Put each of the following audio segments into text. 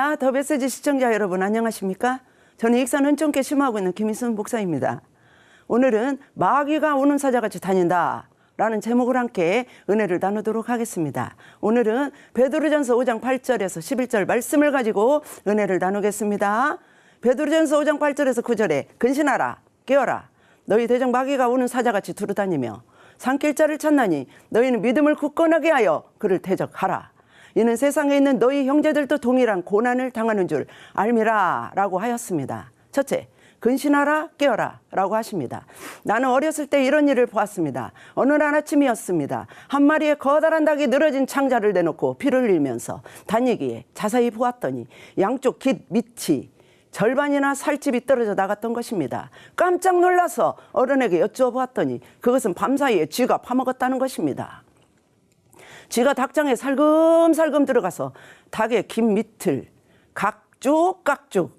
시청자, 더 메시지 시청자 여러분 안녕하십니까? 저는 익산 은총께 심호하고 있는 김희순 목사입니다. 오늘은 마귀가 우는 사자같이 다닌다 라는 제목을 함께 은혜를 나누도록 하겠습니다. 오늘은 베드로전서 5장 8절에서 11절 말씀을 가지고 은혜를 나누겠습니다. 베드로전서 5장 8절에서 9절에 근신하라 깨어라 너희 대적 마귀가 우는 사자같이 두루다니며 산길자를 찾나니 너희는 믿음을 굳건하게 하여 그를 대적하라. 이는 세상에 있는 너희 형제들도 동일한 고난을 당하는 줄 알미라 라고 하였습니다. 첫째, 근신하라 깨어라 라고 하십니다. 나는 어렸을 때 이런 일을 보았습니다. 어느 날 아침이었습니다. 한 마리의 커다란 닭이 늘어진 창자를 내놓고 피를 흘리면서 다니기에 자세히 보았더니 양쪽 깃 밑이 절반이나 살집이 떨어져 나갔던 것입니다. 깜짝 놀라서 어른에게 여쭈어보았더니 그것은 밤사이에 쥐가 파먹었다는 것입니다. 쥐가 닭장에 살금살금 들어가서 닭의 깃 밑을 각쭉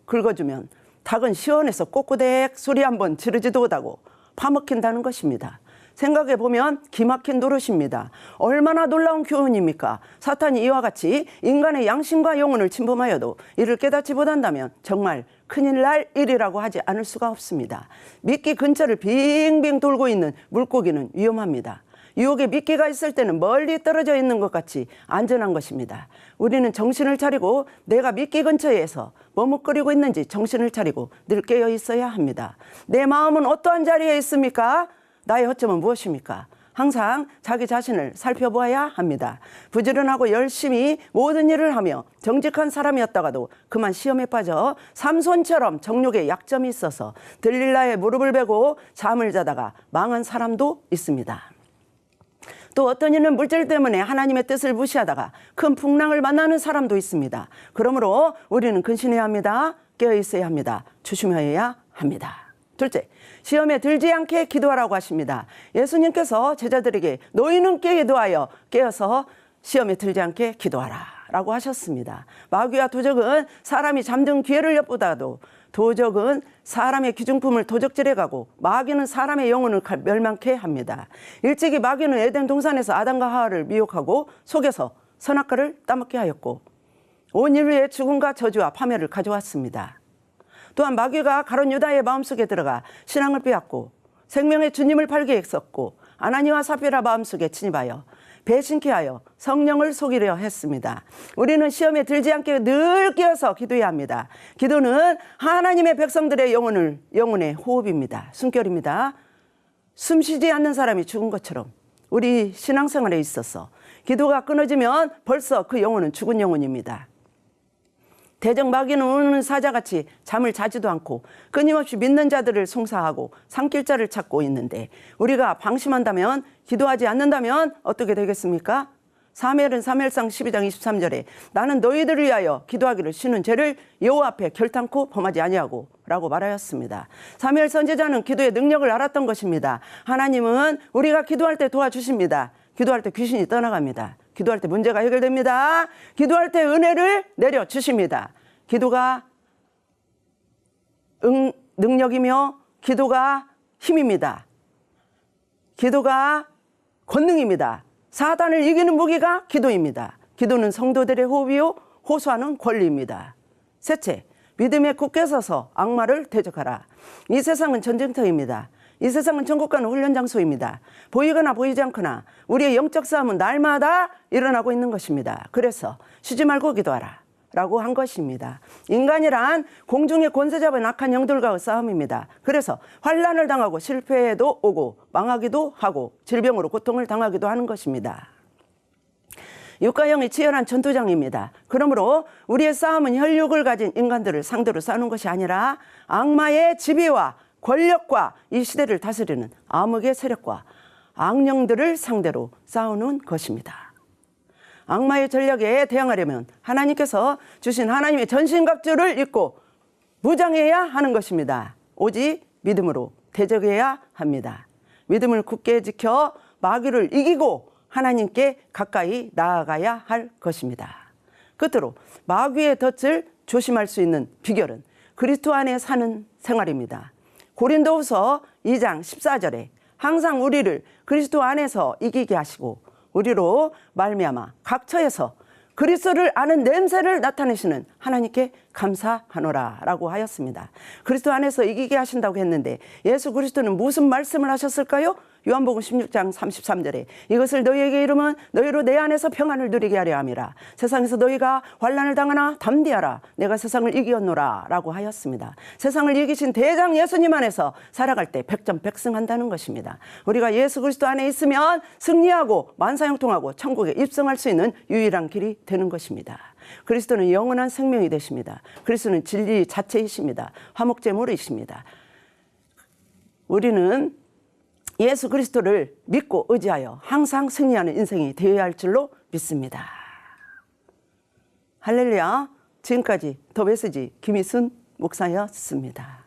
긁어주면 닭은 시원해서 꼬꼬댁 소리 한번 지르지도 못하고 파먹힌다는 것입니다. 생각해보면 기막힌 노릇입니다. 얼마나 놀라운 교훈입니까? 사탄이 이와 같이 인간의 양심과 영혼을 침범하여도 이를 깨닫지 못한다면 정말 큰일 날 일이라고 하지 않을 수가 없습니다. 미끼 근처를 빙빙 돌고 있는 물고기는 위험합니다. 유혹에 미끼가 있을 때는 멀리 떨어져 있는 것 같이 안전한 것입니다. 우리는 정신을 차리고 내가 미끼 근처에서 머뭇거리고 있는지 정신을 차리고 늘 깨어 있어야 합니다. 내 마음은 어떠한 자리에 있습니까? 나의 허점은 무엇입니까? 항상 자기 자신을 살펴보아야 합니다. 부지런하고 열심히 모든 일을 하며 정직한 사람이었다가도 그만 시험에 빠져 삼손처럼 정욕에 약점이 있어서 들릴라의 무릎을 베고 잠을 자다가 망한 사람도 있습니다. 또 어떤 이는 물질 때문에 하나님의 뜻을 무시하다가 큰 풍랑을 만나는 사람도 있습니다. 그러므로 우리는 근신해야 합니다. 깨어 있어야 합니다. 조심해야 합니다. 둘째, 시험에 들지 않게 기도하라고 하십니다. 예수님께서 제자들에게 너희는 기도하여 깨어서 시험에 들지 않게 기도하라 라고 하셨습니다. 마귀와 도적은 사람이 잠든 기회를 엿보다도 도적은 사람의 귀중품을 도적질해가고 마귀는 사람의 영혼을 멸망케 합니다. 일찍이 마귀는 에덴 동산에서 아담과 하와를 미혹하고 속여서 선악과를 따먹게 하였고 온 인류의 죽음과 저주와 파멸을 가져왔습니다. 또한 마귀가 가룟 유다의 마음속에 들어가 신앙을 빼앗고 생명의 주님을 팔게 했었고 아나니와 사피라 마음속에 침입하여 배신케 하여 성령을 속이려 했습니다. 우리는 시험에 들지 않게 늘 깨어서 기도해야 합니다. 기도는 하나님의 백성들의 영혼의 호흡입니다. 숨결입니다. 숨쉬지 않는 사람이 죽은 것처럼 우리 신앙생활에 있어서 기도가 끊어지면 벌써 그 영혼은 죽은 영혼입니다. 대적 마귀는 우는 사자같이 잠을 자지도 않고 끊임없이 믿는 자들을 송사하고 산길자를 찾고 있는데 우리가 방심한다면 기도하지 않는다면 어떻게 되겠습니까? 사무엘은 사무엘상 12장 23절에 나는 너희들을 위하여 기도하기를 쉬는 죄를 여호와 앞에 결탄코 범하지 아니하고 라고 말하였습니다. 사무엘 선지자는 기도의 능력을 알았던 것입니다. 하나님은 우리가 기도할 때 도와주십니다. 기도할 때 귀신이 떠나갑니다. 기도할 때 문제가 해결됩니다. 기도할 때 은혜를 내려주십니다. 기도가 능력이며 기도가 힘입니다. 기도가 권능입니다. 사단을 이기는 무기가 기도입니다. 기도는 성도들의 호흡이요 호소하는 권리입니다. 셋째, 믿음에 굳게 서서 악마를 대적하라. 이 세상은 전쟁터입니다. 이 세상은 전국가는 훈련 장소입니다. 보이거나 보이지 않거나 우리의 영적 싸움은 날마다 일어나고 있는 것입니다. 그래서 쉬지 말고 기도하라 라고 한 것입니다. 인간이란 공중의 권세 잡은 악한 영들과의 싸움입니다. 그래서 환난을 당하고 실패도 오고 망하기도 하고 질병으로 고통을 당하기도 하는 것입니다. 육가형이 치열한 전투장입니다. 그러므로 우리의 싸움은 혈육을 가진 인간들을 상대로 싸우는 것이 아니라 악마의 지배와 권력과 이 시대를 다스리는 암흑의 세력과 악령들을 상대로 싸우는 것입니다. 악마의 전략에 대항하려면 하나님께서 주신 하나님의 전신갑주를 입고 무장해야 하는 것입니다. 오직 믿음으로 대적해야 합니다. 믿음을 굳게 지켜 마귀를 이기고 하나님께 가까이 나아가야 할 것입니다. 끝으로 마귀의 덫을 조심할 수 있는 비결은 그리스도 안에 사는 생활입니다. 고린도후서 2장 14절에 항상 우리를 그리스도 안에서 이기게 하시고 우리로 말미암아 각 처에서 그리스도를 아는 냄새를 나타내시는 하나님께 감사하노라 라고 하였습니다. 그리스도 안에서 이기게 하신다고 했는데 예수 그리스도는 무슨 말씀을 하셨을까요? 요한복음 16장 33절에 이것을 너희에게 이르면 너희로 내 안에서 평안을 누리게 하려 함이라. 세상에서 너희가 환난을 당하나 담대하라. 내가 세상을 이기었노라 라고 하였습니다. 세상을 이기신 대장 예수님 안에서 살아갈 때 백전백승한다는 것입니다. 우리가 예수 그리스도 안에 있으면 승리하고 만사형통하고 천국에 입성할 수 있는 유일한 길이 되는 것입니다. 그리스도는 영원한 생명이 되십니다. 그리스도는 진리 자체이십니다. 화목제물이십니다. 우리는 예수 그리스도를 믿고 의지하여 항상 승리하는 인생이 되어야 할 줄로 믿습니다. 할렐루야. 지금까지 더 메시지 김희순 목사였습니다.